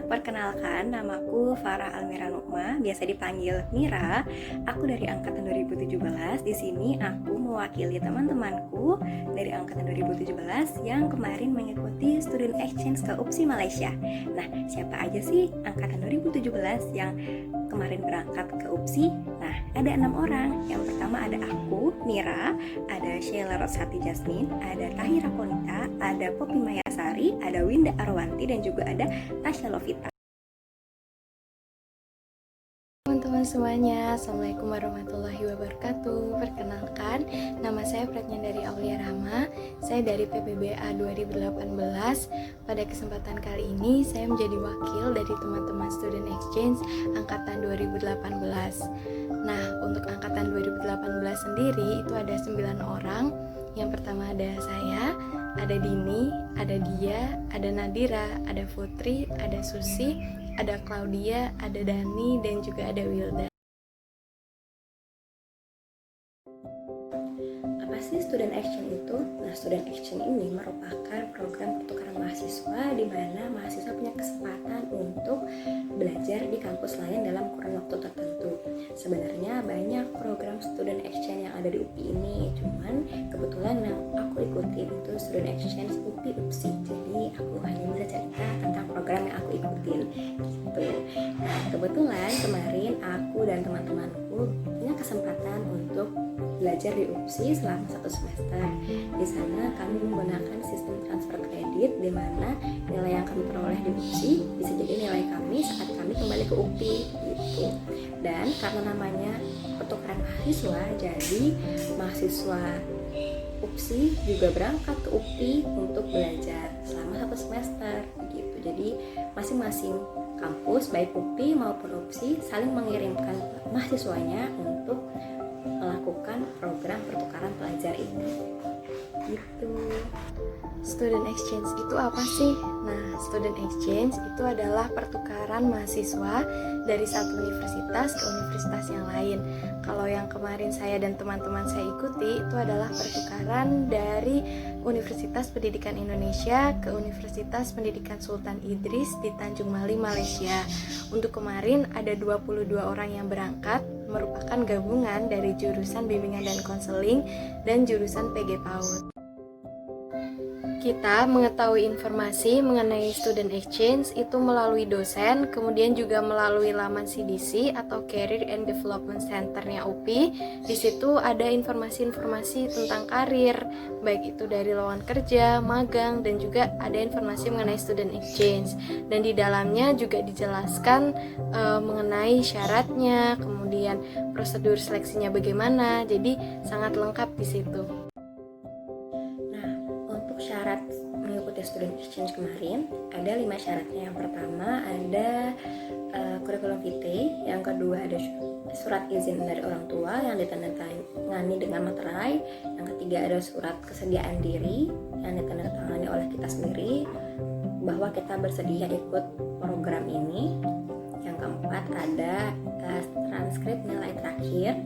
Perkenalkan, namaku Farah Almira Nukma, biasa dipanggil Mira. Aku dari angkatan 2017. Di sini aku mewakili teman-temanku dari angkatan 2017 yang kemarin mengikuti student exchange ke UPSI Malaysia. Nah, siapa aja sih angkatan 2017 yang kemarin berangkat ke UPSI? Nah, ada 6 orang. Yang pertama ada aku, Mira, ada Sheila Rosati Jasmine, ada Tahira Konita, ada Poppy Mayasari, ada Winda Arwanti, dan juga ada Tasya Lovita. Teman-teman semuanya, Assalamualaikum warahmatullahi wabarakatuh. Perkenalkan, nama saya Pratnyandari Aulia Rahma. Saya dari PPBA 2018. Pada kesempatan kali ini, saya menjadi wakil dari teman-teman student exchange angkatan 2018. Nah, untuk angkatan 2018 sendiri itu ada 9 orang. Yang pertama ada saya, ada Dini, ada Dia, ada Nadira, ada Putri, ada Susi, ada Claudia, ada Dani, dan juga ada Wilda. Apa sih student action itu? Nah, student action ini merupakan program pertukaran mahasiswa di mana mahasiswa punya kesempatan untuk belajar di kampus lain dalam kurun waktu tertentu. Sebenarnya banyak program student action yang ada di UPI ini, cuman kebetulan yang aku ikuti itu student action UPI UPSI. Jadi aku hanya bisa cerita tentang program yang aku ikutin gitu. Nah, kebetulan kemarin aku dan teman-temanku punya kesempatan untuk belajar di UPSI selama 1 semester. Di sana kami menggunakan sistem transfer kredit, di mana nilai yang kami peroleh di UPSI bisa jadi nilai kami saat kami kembali ke UPI gitu. Dan karena namanya pertukaran mahasiswa, jadi mahasiswa UPSI juga berangkat ke UPI untuk belajar selama 1 semester gitu. Jadi masing-masing kampus baik UPI maupun UPSI saling mengirimkan mahasiswanya untuk melakukan program pertukaran pelajar ini gitu. Student exchange itu apa sih? Nah, student exchange itu adalah pertukaran mahasiswa dari satu universitas ke universitas yang lain. Kalau yang kemarin saya dan teman-teman saya ikuti itu adalah pertukaran dari Universitas Pendidikan Indonesia ke Universitas Pendidikan Sultan Idris di Tanjung Mali, Malaysia. Untuk kemarin ada 22 orang yang berangkat, merupakan gabungan dari jurusan bimbingan dan konseling dan jurusan PG PAUD. Kita mengetahui informasi mengenai student exchange itu melalui dosen, kemudian juga melalui laman CDC atau Career and Development Center-nya UPI. Di situ ada informasi-informasi tentang karir, baik itu dari lowongan kerja, magang, dan juga ada informasi mengenai student exchange. Dan di dalamnya juga dijelaskan mengenai syaratnya, kemudian prosedur seleksinya bagaimana. Jadi sangat lengkap di situ. Syarat mengikuti student exchange kemarin ada 5 syaratnya. Yang pertama ada kurikulum vitae, yang kedua ada surat izin dari orang tua yang ditandatangani dengan materai, yang ketiga ada surat kesediaan diri yang ditandatangani oleh kita sendiri bahwa kita bersedia ikut program ini. Yang keempat ada transkrip nilai terakhir.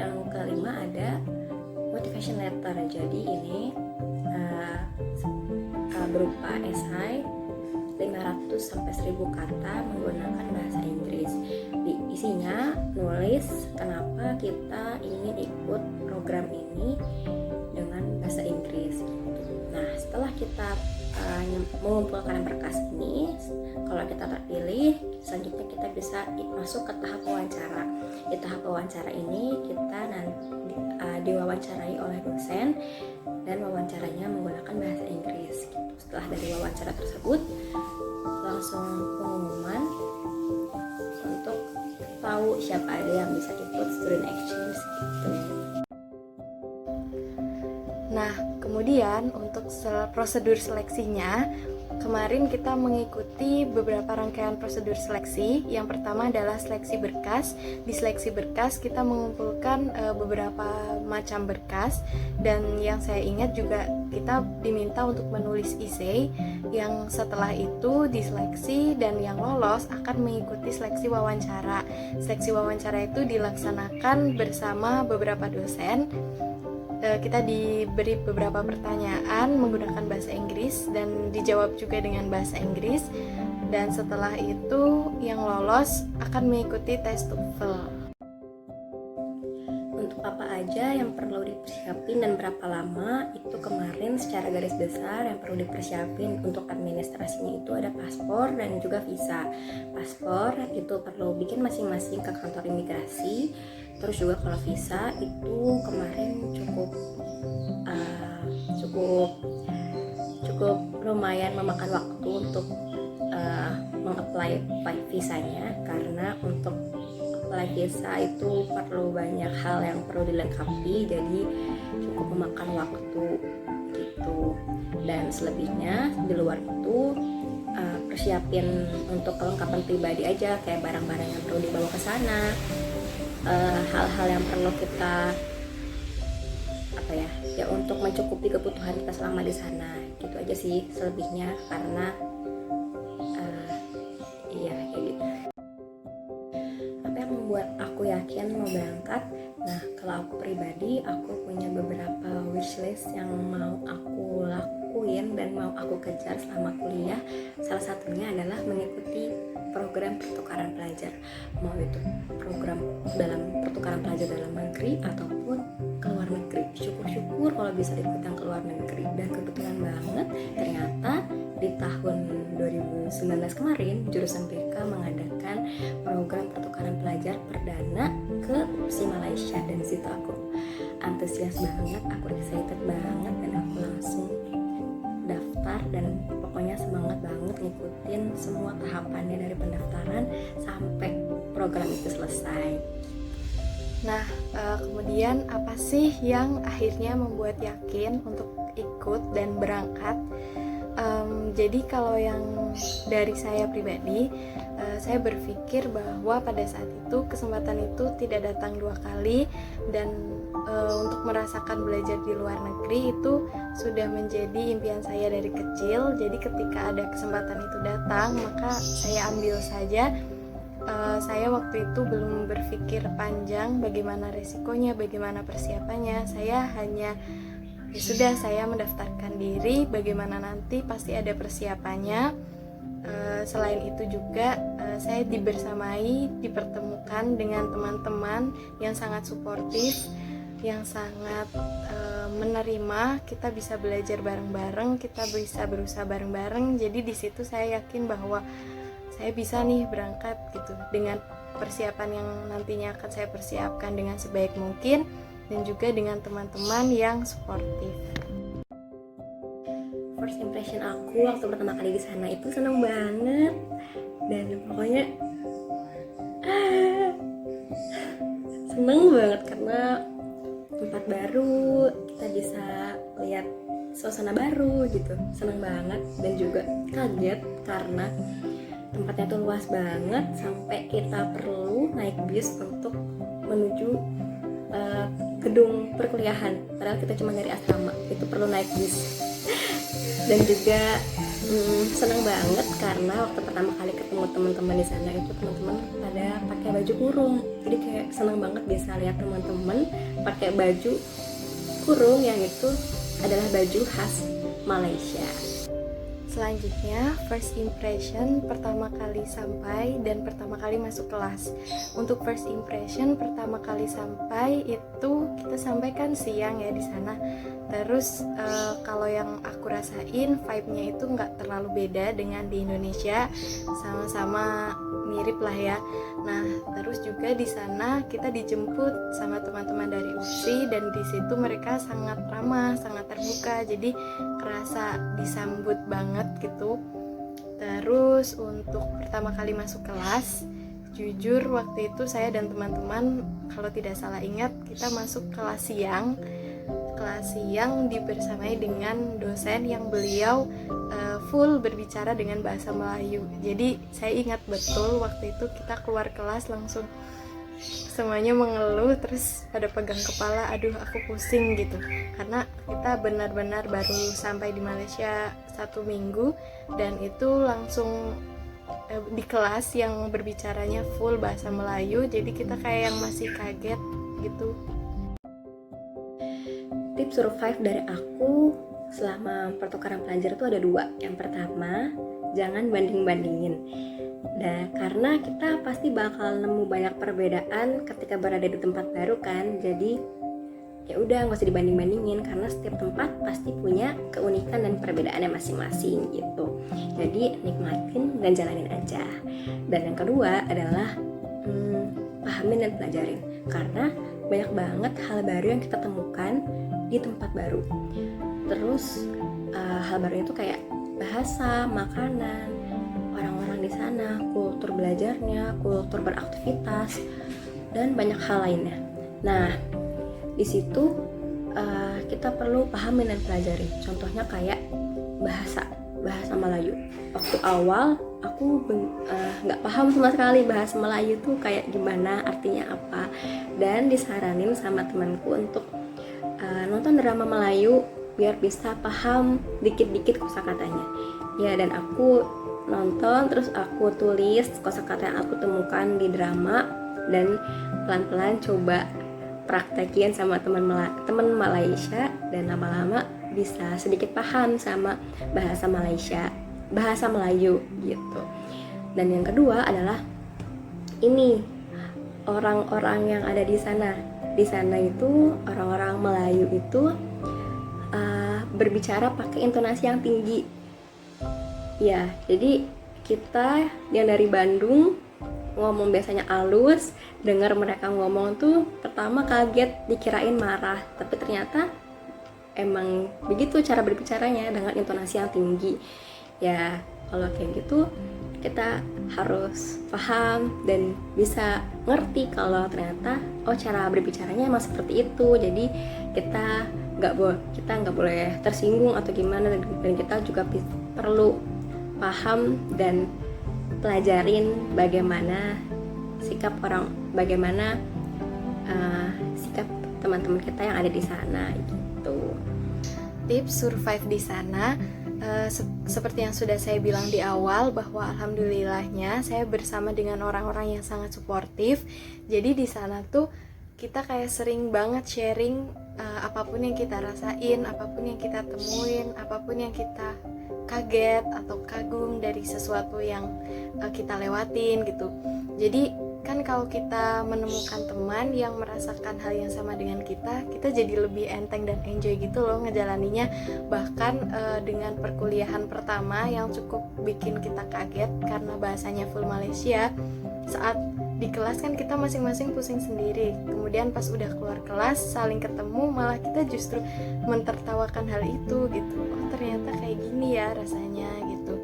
Yang kelima ada motivation letter. Jadi ini berupa esai 500 sampai 1000 kata menggunakan bahasa Inggris. Di isinya nulis kenapa kita ingin ikut program ini dengan bahasa Inggris. Nah, setelah kita mengumpulkan berkas ini, kalau kita terpilih, selanjutnya kita bisa masuk ke tahap wawancara. Di tahap wawancara ini kita diwawancarai oleh dosen, dan wawancaranya menggunakan bahasa Inggris gitu. Setelah dari wawancara tersebut langsung pengumuman untuk tahu siapa ada yang bisa ikut student exchange gitu. Nah, kemudian untuk prosedur seleksinya, kemarin kita mengikuti beberapa rangkaian prosedur seleksi. Yang pertama adalah seleksi berkas. Di seleksi berkas kita mengumpulkan beberapa macam berkas, dan yang saya ingat juga kita diminta untuk menulis essay. Yang setelah itu diseleksi dan yang lolos akan mengikuti seleksi wawancara. Seleksi wawancara itu dilaksanakan bersama beberapa dosen. Kita diberi beberapa pertanyaan menggunakan bahasa Inggris dan dijawab juga dengan bahasa Inggris. dan setelah itu yang lolos akan mengikuti tes TOEFL. Untuk apa aja yang perlu dipersiapin dan berapa lama, itu kemarin secara garis besar yang perlu dipersiapin untuk administrasinya itu ada paspor dan juga visa. Paspor itu perlu bikin masing-masing ke kantor imigrasi. Terus juga kalau visa itu kemarin cukup lumayan memakan waktu untuk mengapply visanya, karena untuk apply visa itu perlu banyak hal yang perlu dilengkapi, jadi cukup memakan waktu gitu. Dan selebihnya di luar itu persiapin untuk kelengkapan pribadi aja, kayak barang-barang yang perlu dibawa ke sana, hal-hal yang perlu kita untuk mencukupi kebutuhan kita selama di sana. Gitu aja sih selebihnya, karena kayak gitu. Apa yang membuat aku yakin mau berangkat? Nah, kalau aku pribadi, aku punya beberapa wishlist yang mau aku lakuin dan mau aku kejar selama kuliah. Salah satunya adalah mengikuti program pertukaran pelajar, mau itu program dalam pertukaran pelajar dalam negeri ataupun ke luar negeri. Syukur-syukur kalau bisa ikut yang ke luar negeri. Dan kebetulan banget ternyata di tahun 2019 kemarin jurusan BK mengadakan program pertukaran pelajar perdana ke Malaysia, dan di situ aku antusias banget, aku excited banget, dan aku langsung daftar dan pokoknya semangat banget ngikutin semua tahapannya dari pendaftaran sampai program itu selesai. Nah, kemudian apa sih yang akhirnya membuat yakin untuk ikut dan berangkat? Jadi kalau yang dari saya pribadi, saya berpikir bahwa pada saat itu kesempatan itu tidak datang dua kali, dan untuk merasakan belajar di luar negeri itu sudah menjadi impian saya dari kecil. Jadi ketika ada kesempatan itu datang, maka saya ambil saja. Saya waktu itu belum berpikir panjang bagaimana resikonya, bagaimana persiapannya. Saya hanya ya sudah, saya mendaftarkan diri, bagaimana nanti pasti ada persiapannya. Selain itu juga saya dipertemukan dengan teman-teman yang sangat suportif, yang sangat menerima. Kita bisa belajar bareng-bareng, kita bisa berusaha bareng-bareng. Jadi di situ saya yakin bahwa saya bisa nih berangkat gitu, dengan persiapan yang nantinya akan saya persiapkan dengan sebaik mungkin, dan juga dengan teman-teman yang suportif. First impression aku waktu pertama kali di sana itu seneng banget, dan pokoknya seneng banget karena tempat baru, kita bisa lihat suasana baru gitu, seneng banget. Dan juga kaget karena tempatnya tuh luas banget sampai kita perlu naik bis untuk menuju gedung perkuliahan, padahal kita cuma dari asrama, itu perlu naik bis. Dan juga senang banget karena waktu pertama kali ketemu teman-teman di sana itu teman-teman pada pakai baju kurung, jadi kayak senang banget bisa lihat teman-teman pakai baju kurung yang itu adalah baju khas Malaysia. Selanjutnya, first impression pertama kali sampai dan pertama kali masuk kelas. Untuk first impression pertama kali sampai itu kita sampaikan siang ya di sana. Terus kalau yang aku rasain vibe-nya itu nggak terlalu beda dengan di Indonesia, sama-sama mirip lah ya. Nah, terus juga di sana kita dijemput sama teman-teman dari UPSI, dan di situ mereka sangat ramah, sangat terbuka, jadi kerasa disambut banget gitu. Terus untuk pertama kali masuk kelas, jujur waktu itu saya dan teman-teman, kalau tidak salah ingat, kita masuk kelas siang dibersamai dengan dosen yang beliau full berbicara dengan bahasa Melayu. Jadi saya ingat betul waktu itu kita keluar kelas langsung semuanya mengeluh, terus pada pegang kepala, aduh aku pusing gitu, karena kita benar-benar baru sampai di Malaysia 1 minggu, dan itu langsung di kelas yang berbicaranya full bahasa Melayu, jadi kita kayak yang masih kaget gitu. Tips survive dari aku selama pertukaran pelajar itu ada 2. Yang pertama, jangan banding-bandingin. Dan karena kita pasti bakal nemu banyak perbedaan ketika berada di tempat baru kan. Jadi ya udah nggak usah dibanding-bandingin, karena setiap tempat pasti punya keunikan dan perbedaannya masing-masing gitu. Jadi nikmatin dan jalanin aja. Dan yang kedua adalah pahamin dan pelajarin, karena banyak banget hal baru yang kita temukan di tempat baru. Terus hal baru itu kayak bahasa, makanan, orang-orang di sana, kultur belajarnya, kultur beraktivitas, dan banyak hal lainnya. Nah, di situ kita perlu pahamin dan pelajari. Contohnya kayak bahasa Melayu. Waktu awal aku nggak paham sama sekali bahasa Melayu tuh kayak gimana, artinya apa. Dan disaranin sama temanku untuk nonton drama Melayu biar bisa paham dikit-dikit kosakatanya. Ya, dan aku nonton, terus aku tulis kosakata yang aku temukan di drama dan pelan-pelan coba praktekin sama teman Malaysia, dan lama-lama bisa sedikit paham sama bahasa Melayu gitu. Dan yang kedua adalah ini, orang-orang yang ada di sana. Di sana itu orang-orang Melayu itu berbicara pakai intonasi yang tinggi. Ya, jadi kita yang dari Bandung ngomong biasanya halus, dengar mereka ngomong tuh pertama kaget, dikirain marah, tapi ternyata emang begitu cara berbicaranya dengan intonasi yang tinggi. Ya, kalau kayak gitu kita harus paham dan bisa ngerti kalau ternyata cara berbicaranya emang seperti itu. Jadi kita nggak boleh tersinggung atau gimana, dan kita juga perlu paham dan pelajarin bagaimana sikap teman-teman kita yang ada di sana gitu. Tips survive di sana, seperti yang sudah saya bilang di awal, bahwa alhamdulillahnya saya bersama dengan orang-orang yang sangat suportif. Jadi di sana tuh kita kayak sering banget sharing apapun yang kita rasain, apapun yang kita temuin, apapun yang kita kaget atau kagum dari sesuatu yang kita lewatin gitu. Jadi kan kalau kita menemukan teman yang merasakan hal yang sama dengan kita jadi lebih enteng dan enjoy gitu loh ngejalaninya. Bahkan dengan perkuliahan pertama yang cukup bikin kita kaget karena bahasanya full Malaysia, saat di kelas kan kita masing-masing pusing sendiri, kemudian pas udah keluar kelas saling ketemu malah kita justru mentertawakan hal itu gitu. Oh ternyata kayak gini ya rasanya gitu.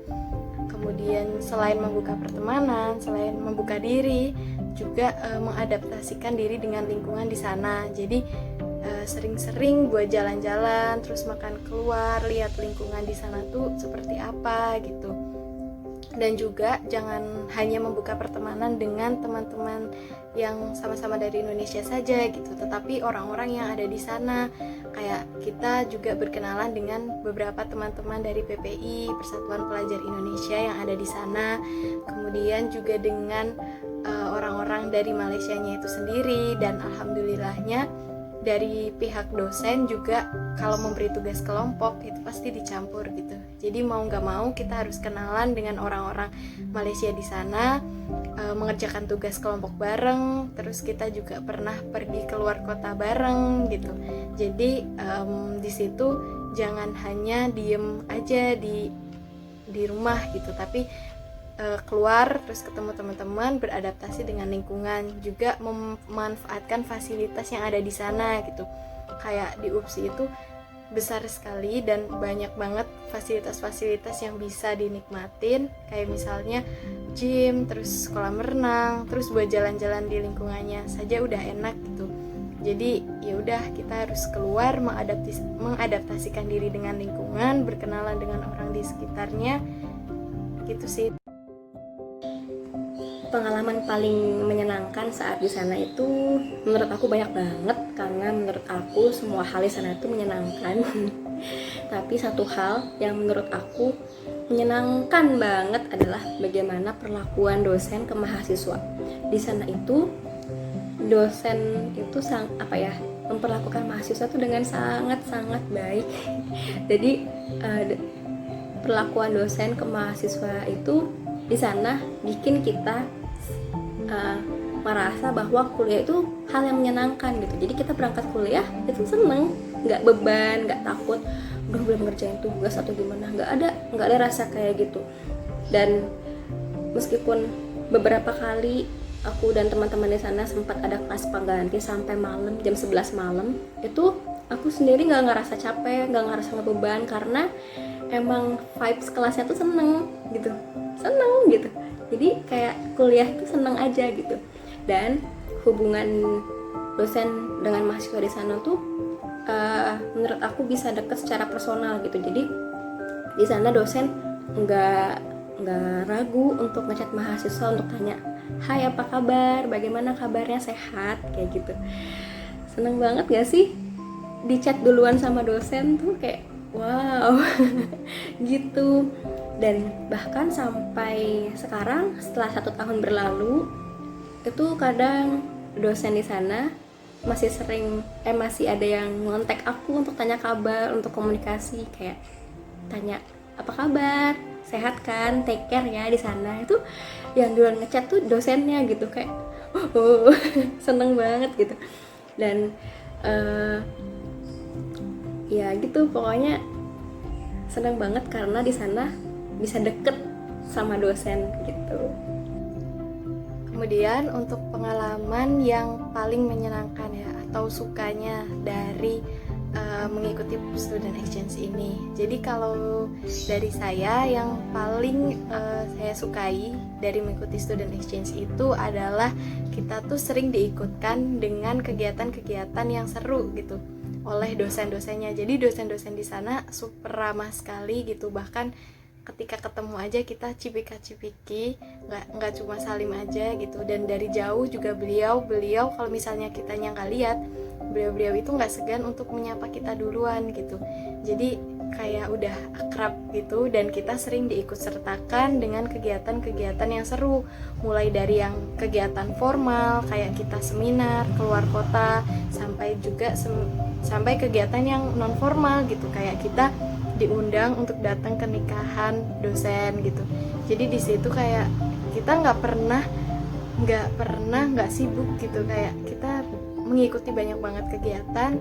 Kemudian selain membuka pertemanan, selain membuka diri, juga mengadaptasikan diri dengan lingkungan di sana. Jadi sering-sering buat jalan-jalan, terus makan keluar, lihat lingkungan di sana tuh seperti apa gitu. Dan juga jangan hanya membuka pertemanan dengan teman-teman yang sama-sama dari Indonesia saja gitu, tetapi orang-orang yang ada di sana. Kayak kita juga berkenalan dengan beberapa teman-teman dari PPI, Persatuan Pelajar Indonesia yang ada di sana. Kemudian juga dengan orang-orang dari Malaysianya itu sendiri, dan alhamdulillahnya dari pihak dosen juga kalau memberi tugas kelompok itu pasti dicampur gitu. Jadi mau nggak mau kita harus kenalan dengan orang-orang Malaysia di sana, mengerjakan tugas kelompok bareng. Terus kita juga pernah pergi keluar kota bareng gitu. Jadi di situ jangan hanya diem aja di rumah gitu, tapi keluar terus ketemu teman-teman, beradaptasi dengan lingkungan, juga memanfaatkan fasilitas yang ada di sana gitu. Kayak di UPSI itu besar sekali dan banyak banget fasilitas-fasilitas yang bisa dinikmatin, kayak misalnya gym, terus kolam renang, terus buat jalan-jalan di lingkungannya saja udah enak gitu. Jadi ya udah kita harus keluar, mengadaptasikan diri dengan lingkungan, berkenalan dengan orang di sekitarnya gitu sih. Pengalaman paling menyenangkan saat di sana itu menurut aku banyak banget, karena menurut aku semua hal di sana itu menyenangkan. Tapi satu hal yang menurut aku menyenangkan banget adalah bagaimana perlakuan dosen ke mahasiswa. Di sana itu dosen itu memperlakukan mahasiswa itu dengan sangat-sangat baik. Jadi perlakuan dosen ke mahasiswa itu di sana bikin kita merasa bahwa kuliah itu hal yang menyenangkan gitu. Jadi kita berangkat kuliah itu seneng, nggak beban, nggak takut udah belum ngerjain tugas atau gimana, nggak ada rasa kayak gitu. Dan meskipun beberapa kali aku dan teman-teman di sana sempat ada kelas pengganti sampai malam, jam 11 malam, itu aku sendiri nggak ngerasa capek, nggak ngerasa ngebeban, karena emang vibes kelasnya tuh seneng gitu. Jadi kayak kuliah itu seneng aja gitu. Dan hubungan dosen dengan mahasiswa di sana tuh menurut aku bisa deket secara personal gitu. Jadi di sana dosen nggak ragu untuk ngechat mahasiswa untuk tanya, hai apa kabar, bagaimana kabarnya, sehat, kayak gitu. Seneng banget gak sih di chat duluan sama dosen tuh, kayak wow gitu. Dan bahkan sampai sekarang setelah 1 tahun berlalu, itu kadang dosen di sana masih ada yang ngontek aku untuk tanya kabar, untuk komunikasi, kayak tanya apa kabar, sehat kan, take care ya di sana. Itu yang duluan ngechat tuh dosennya gitu, kayak seneng banget gitu. Dan ya gitu, pokoknya seneng banget karena di sana bisa deket sama dosen gitu. Kemudian untuk pengalaman yang paling menyenangkan ya, atau sukanya dari mengikuti student exchange ini. Jadi kalau dari saya, yang paling saya sukai dari mengikuti student exchange itu adalah kita tuh sering diikutkan dengan kegiatan-kegiatan yang seru gitu oleh dosen-dosennya. Jadi dosen-dosen di sana super ramah sekali gitu, bahkan ketika ketemu aja kita cipika-cipiki, nggak cuma salim aja gitu. Dan dari jauh juga beliau kalau misalnya kitanya nggak lihat, beliau itu nggak segan untuk menyapa kita duluan gitu. Jadi kayak udah akrab gitu, dan kita sering diikut sertakan dengan kegiatan-kegiatan yang seru, mulai dari yang kegiatan formal kayak kita seminar keluar kota, sampai kegiatan yang non formal gitu, kayak kita diundang untuk datang ke nikahan dosen gitu. Jadi di situ kayak kita nggak pernah nggak sibuk gitu, kayak kita mengikuti banyak banget kegiatan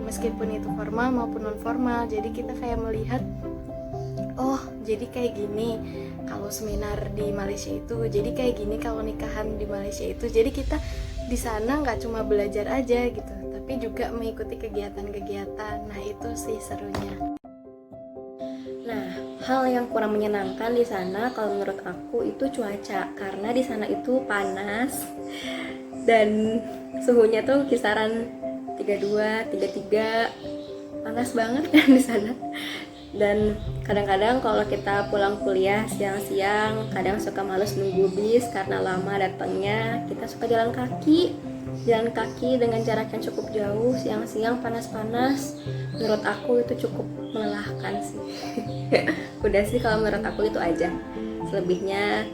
meskipun itu formal maupun non formal. Jadi kita kayak melihat, oh jadi kayak gini kalau seminar di Malaysia itu, jadi kayak gini kalau nikahan di Malaysia itu. Jadi kita di sana nggak cuma belajar aja gitu, tapi juga mengikuti kegiatan-kegiatan. Nah itu sih serunya. Nah, hal yang kurang menyenangkan di sana kalau menurut aku itu cuaca, karena di sana itu panas dan suhunya tuh kisaran 32, 33, panas banget kan di sana. Dan kadang-kadang kalau kita pulang kuliah siang-siang, kadang suka males nunggu bis karena lama datangnya. Kita suka jalan kaki dengan jarak yang cukup jauh, siang-siang panas-panas. Menurut aku itu cukup melelahkan sih. Udah sih, kalau menurut aku itu aja. Selebihnya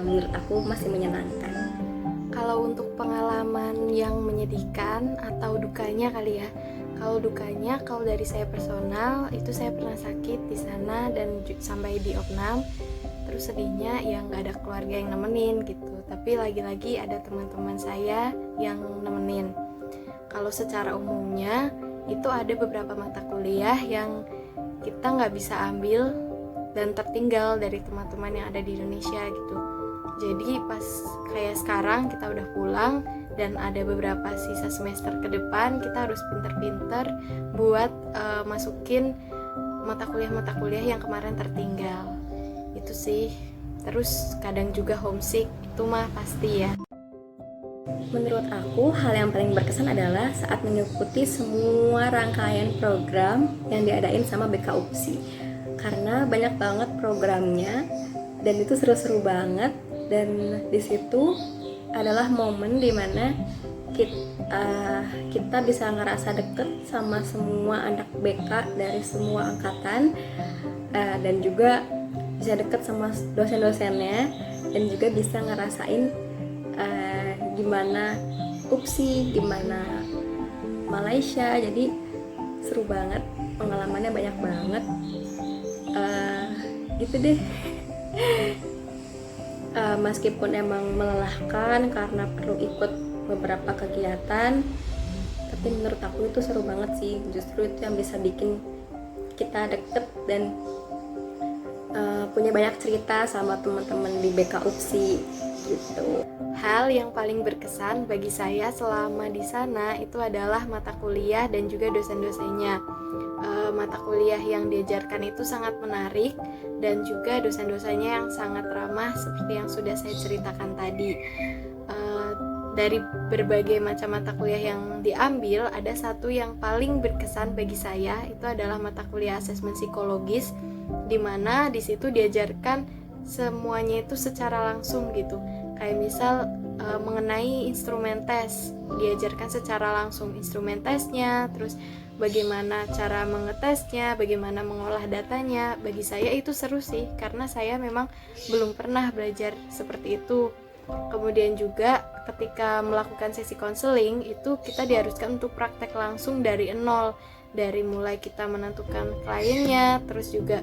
menurut aku masih menyenangkan. Kalau untuk pengalaman yang menyedihkan atau dukanya kali ya. Kalau dukanya, kalau dari saya personal, itu saya pernah sakit di sana dan sampai di opnam. Terus sedihnya ya nggak ada keluarga yang nemenin gitu. Tapi lagi-lagi ada teman-teman saya yang nemenin. Kalau secara umumnya itu ada beberapa mata kuliah yang kita nggak bisa ambil dan tertinggal dari teman-teman yang ada di Indonesia gitu. Jadi pas kayak sekarang kita udah pulang dan ada beberapa sisa semester ke depan, kita harus pinter-pinter buat masukin mata kuliah yang kemarin tertinggal. Itu sih. Terus kadang juga homesick, itu mah pasti ya. Menurut aku, hal yang paling berkesan adalah saat mengikuti semua rangkaian program yang diadain sama BK UPSI. Karena banyak banget programnya dan itu seru-seru banget. Dan di situ adalah momen dimana kita bisa ngerasa deket sama semua anak BK dari semua angkatan, dan juga bisa deket sama dosen-dosennya, dan juga bisa ngerasain gimana UPSI, gimana Malaysia. Jadi seru banget, pengalamannya banyak banget. gitu deh. Meskipun emang melelahkan karena perlu ikut beberapa kegiatan, tapi menurut aku itu seru banget sih. Justru itu yang bisa bikin kita deket dan punya banyak cerita sama teman-teman di BK UPSI gitu. Hal yang paling berkesan bagi saya selama di sana itu adalah mata kuliah dan juga dosen-dosennya. Mata kuliah yang diajarkan itu sangat menarik dan juga dosen-dosennya yang sangat ramah seperti yang sudah saya ceritakan tadi. Dari berbagai macam mata kuliah yang diambil, ada satu yang paling berkesan bagi saya, itu adalah mata kuliah asesmen psikologis, di mana di situ diajarkan semuanya itu secara langsung gitu. Kayak misal mengenai instrumen tes, diajarkan secara langsung instrumen tesnya, terus bagaimana cara mengetesnya, bagaimana mengolah datanya. Bagi saya itu seru sih, karena saya memang belum pernah belajar seperti itu. Kemudian juga ketika melakukan sesi konseling itu kita diharuskan untuk praktek langsung dari nol, dari mulai kita menentukan kliennya, terus juga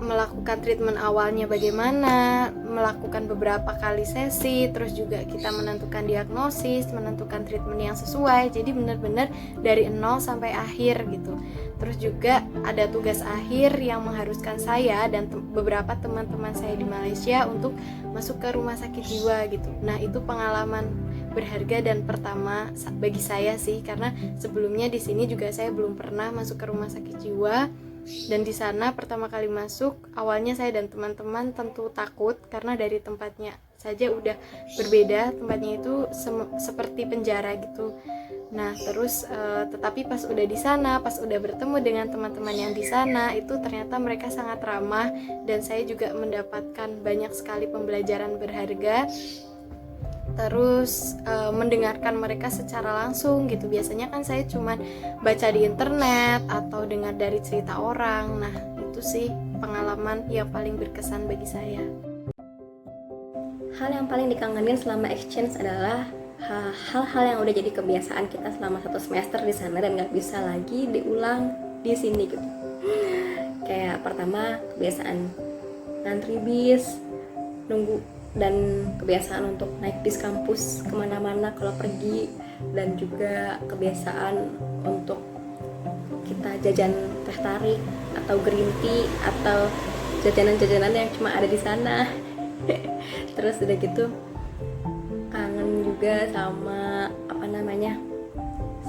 melakukan treatment awalnya bagaimana, melakukan beberapa kali sesi, terus juga kita menentukan diagnosis, menentukan treatment yang sesuai. Jadi benar-benar dari nol sampai akhir gitu. Terus juga ada tugas akhir yang mengharuskan saya dan beberapa teman-teman saya di Malaysia untuk masuk ke rumah sakit jiwa gitu. Nah, itu pengalaman berharga dan pertama bagi saya sih, karena sebelumnya di sini juga saya belum pernah masuk ke rumah sakit jiwa. Dan di sana pertama kali masuk, awalnya saya dan teman-teman tentu takut karena dari tempatnya saja udah berbeda, tempatnya itu seperti penjara gitu. Nah terus tetapi pas udah di sana, pas udah bertemu dengan teman-teman yang di sana, itu ternyata mereka sangat ramah dan saya juga mendapatkan banyak sekali pembelajaran berharga. Terus mendengarkan mereka secara langsung gitu. Biasanya kan saya cuman baca di internet atau dengar dari cerita orang. Nah itu sih pengalaman yang paling berkesan bagi saya. Hal yang paling dikangenin selama exchange adalah hal-hal yang udah jadi kebiasaan kita selama 1 semester di sana dan nggak bisa lagi diulang di sini gitu. Kayak pertama kebiasaan ngantri bis, nunggu, dan kebiasaan untuk naik bis kampus kemana-mana kalau pergi, dan juga kebiasaan untuk kita jajan teh tarik atau green tea atau jajanan-jajanan yang cuma ada di sana. Terus udah gitu kangen juga sama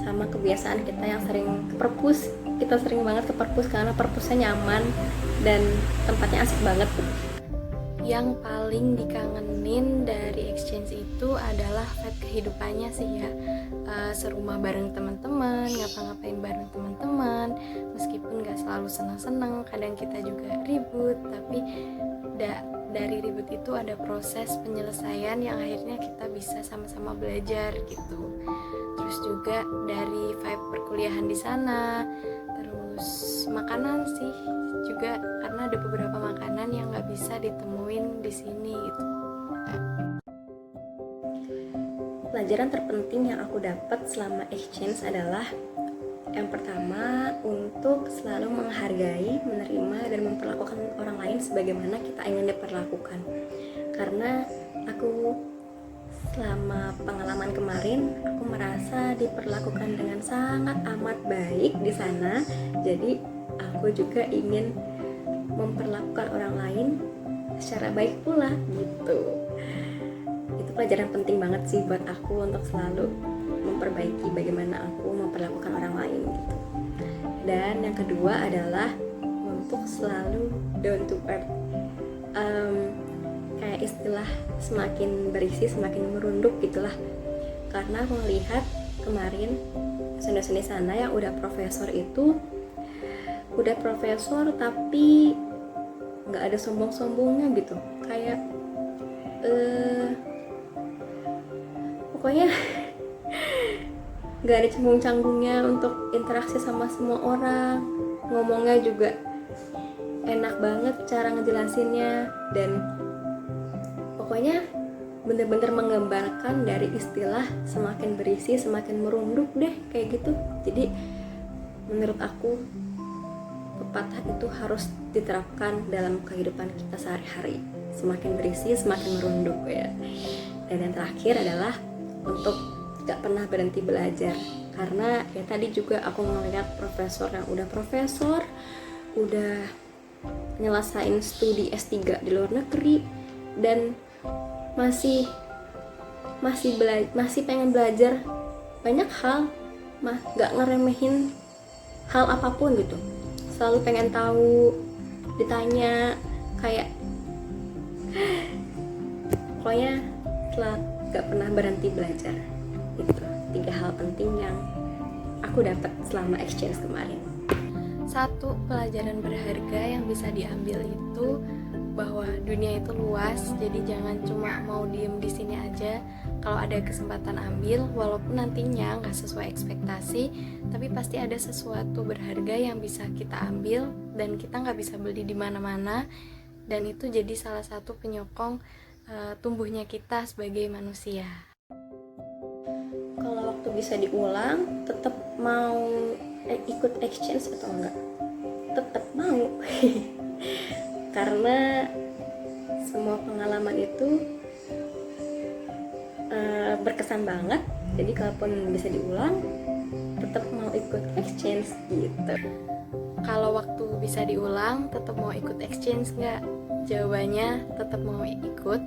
sama kebiasaan kita yang sering ke perpus. Kita sering banget ke perpus karena perpusnya nyaman dan tempatnya asik banget. Yang paling dikangenin dari exchange itu adalah vibe kehidupannya sih ya. Serumah bareng teman-teman, ngapa-ngapain bareng teman-teman, meskipun gak selalu senang-senang, kadang kita juga ribut, tapi dari ribut itu ada proses penyelesaian yang akhirnya kita bisa sama-sama belajar gitu. Terus juga dari vibe perkuliahan di sana, terus makanan sih juga, karena ada beberapa makanan yang nggak bisa ditemuin di sini gitu. Pelajaran terpenting yang aku dapat selama exchange adalah yang pertama, untuk selalu menghargai, menerima, dan memperlakukan orang lain sebagaimana kita ingin diperlakukan. Karena aku selama pengalaman kemarin, aku merasa diperlakukan dengan sangat amat baik di sana. Jadi aku juga ingin memperlakukan orang lain secara baik pula gitu. Itu pelajaran penting banget sih buat aku untuk selalu memperbaiki bagaimana aku memperlakukan orang lain gitu. Dan yang kedua adalah untuk selalu down to earth. Kayak istilah semakin berisi semakin merunduk gitulah. Karena aku melihat kemarin dosen-dosen di sana yang udah profesor itu udah profesor tapi nggak ada sombong-sombongnya gitu. Kayak pokoknya nggak ada canggung-canggungnya untuk interaksi sama semua orang. Ngomongnya juga enak banget cara ngejelasinnya, dan pokoknya bener-bener menggambarkan dari istilah semakin berisi semakin merunduk deh kayak gitu. Jadi menurut aku pepatah itu harus diterapkan dalam kehidupan kita sehari-hari. Semakin berisi, semakin merunduk ya. Dan yang terakhir adalah untuk gak pernah berhenti belajar. Karena ya tadi juga aku melihat profesor yang udah profesor, udah nyelesain studi S3 di luar negeri, dan masih pengen belajar banyak hal, gak ngeremehin hal apapun gitu, selalu pengen tahu, ditanya kayak pokoknya gak pernah berhenti belajar. Itu 3 hal penting yang aku dapat selama exchange kemarin. Satu, pelajaran berharga yang bisa diambil itu bahwa dunia itu luas, jadi jangan cuma mau diem di sini aja. Kalau ada kesempatan ambil, walaupun nantinya nggak sesuai ekspektasi, tapi pasti ada sesuatu berharga yang bisa kita ambil dan kita nggak bisa beli di mana-mana. Dan itu jadi salah satu penyokong tumbuhnya kita sebagai manusia. Kalau waktu bisa diulang, tetap mau ikut exchange atau enggak? Tetap mau. Karena semua pengalaman itu berkesan banget. Jadi kalaupun bisa diulang, tetap mau ikut exchange gitu. Kalau waktu bisa diulang, tetap mau ikut exchange nggak? Jawabannya tetap mau ikut,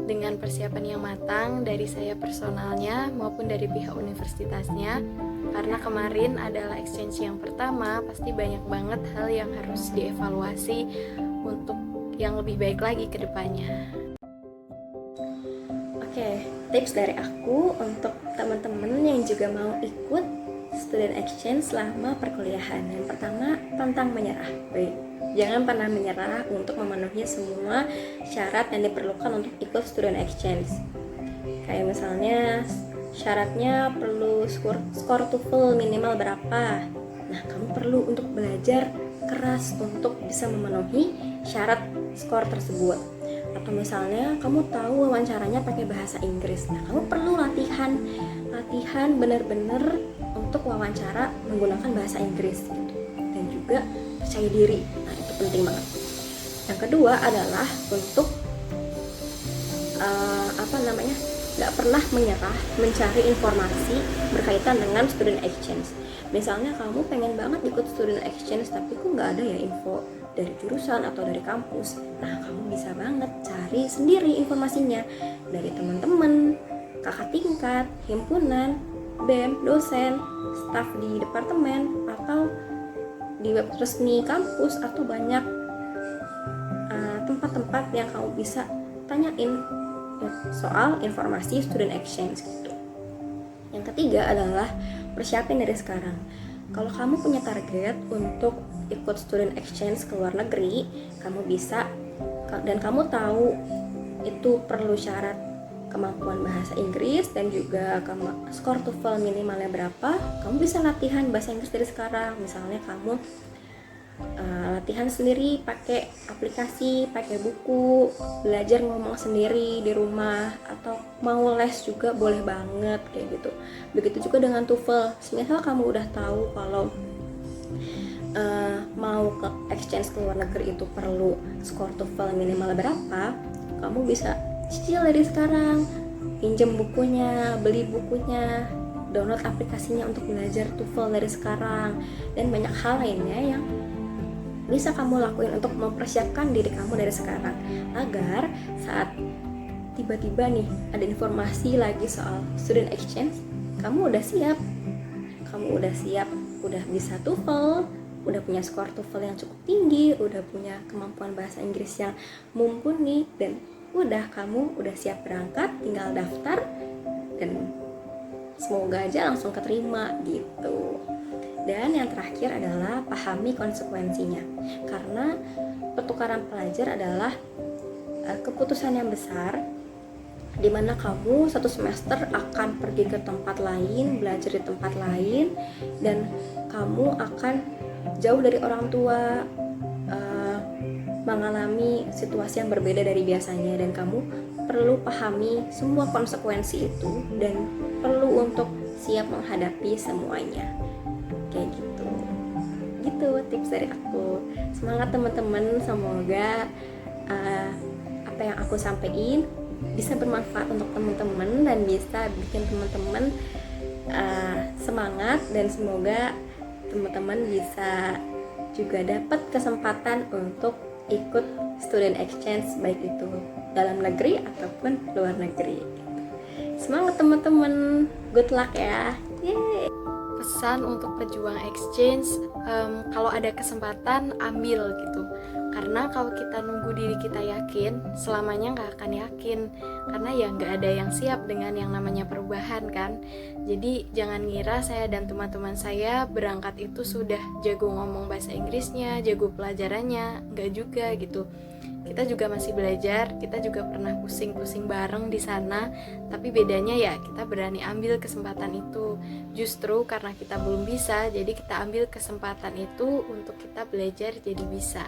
dengan persiapan yang matang dari saya personalnya maupun dari pihak universitasnya. Karena kemarin adalah exchange yang pertama, pasti banyak banget hal yang harus dievaluasi untuk yang lebih baik lagi ke depannya. Oke, tips dari aku untuk teman-teman yang juga mau ikut student exchange selama perkuliahan. Yang pertama, pantang menyerah. Jangan pernah menyerah untuk memenuhi semua syarat yang diperlukan untuk ikut student exchange. Kayak misalnya syaratnya perlu skor TOEFL minimal berapa. Nah, kamu perlu untuk belajar keras untuk bisa memenuhi syarat skor tersebut. Atau misalnya kamu tahu wawancaranya pakai bahasa Inggris. Nah, kamu perlu latihan benar-benar untuk wawancara menggunakan bahasa Inggris gitu. Dan juga percaya diri. Nah, itu penting banget. Yang kedua adalah untuk gak pernah menyerah mencari informasi berkaitan dengan student exchange. Misalnya kamu pengen banget ikut student exchange tapi kok gak ada ya info dari jurusan atau dari kampus. Nah, kamu bisa banget cari sendiri informasinya dari teman-teman, kakak tingkat, himpunan, BEM, dosen, staf di departemen, atau di web resmi kampus, atau banyak tempat-tempat yang kamu bisa tanyain soal informasi student exchange gitu. Yang ketiga adalah persiapin dari sekarang. Kalau kamu punya target untuk ikut student exchange ke luar negeri, kamu bisa, dan kamu tahu itu perlu syarat kemampuan bahasa Inggris dan juga skor TOEFL minimalnya berapa, kamu bisa latihan bahasa Inggris dari sekarang. Misalnya kamu latihan sendiri pakai aplikasi, pakai buku, belajar ngomong sendiri di rumah, atau mau les juga boleh banget kayak gitu. Begitu juga dengan TOEFL. Misal kamu udah tahu kalau mau ke exchange ke luar negeri itu perlu skor TOEFL minimal berapa, kamu bisa cicil dari sekarang, pinjam bukunya, beli bukunya, download aplikasinya untuk belajar TOEFL dari sekarang, dan banyak hal lainnya yang bisa kamu lakuin untuk mempersiapkan diri kamu dari sekarang, agar saat tiba-tiba nih ada informasi lagi soal student exchange, kamu udah siap, udah bisa TOEFL, udah punya skor TOEFL yang cukup tinggi, udah punya kemampuan bahasa Inggris yang mumpuni, dan kamu udah siap berangkat, tinggal daftar dan semoga aja langsung keterima gitu. Dan yang terakhir adalah pahami konsekuensinya, karena pertukaran pelajar adalah keputusan yang besar, dimana kamu satu semester akan pergi ke tempat lain, belajar di tempat lain, dan kamu akan jauh dari orang tua, mengalami situasi yang berbeda dari biasanya, dan kamu perlu pahami semua konsekuensi itu dan perlu untuk siap menghadapi semuanya kayak gitu. gitu tips dari aku. Semangat teman-teman, semoga apa yang aku sampaikan bisa bermanfaat untuk teman-teman dan bisa bikin teman-teman semangat, dan semoga teman-teman bisa juga dapat kesempatan untuk ikut student exchange, baik itu dalam negeri ataupun luar negeri. Semangat teman-teman, good luck ya. Yeay. Pesan untuk pejuang exchange, kalau ada kesempatan ambil gitu, karena kalau kita nunggu diri kita yakin, selamanya nggak akan yakin, karena ya nggak ada yang siap dengan yang namanya perubahan kan. Jadi jangan ngira saya dan teman-teman saya berangkat itu sudah jago ngomong bahasa Inggrisnya, jago pelajarannya, nggak juga gitu. Kita juga masih belajar, kita juga pernah pusing-pusing bareng di sana, tapi bedanya ya kita berani ambil kesempatan itu. Justru karena kita belum bisa, jadi kita ambil kesempatan itu untuk kita belajar jadi bisa.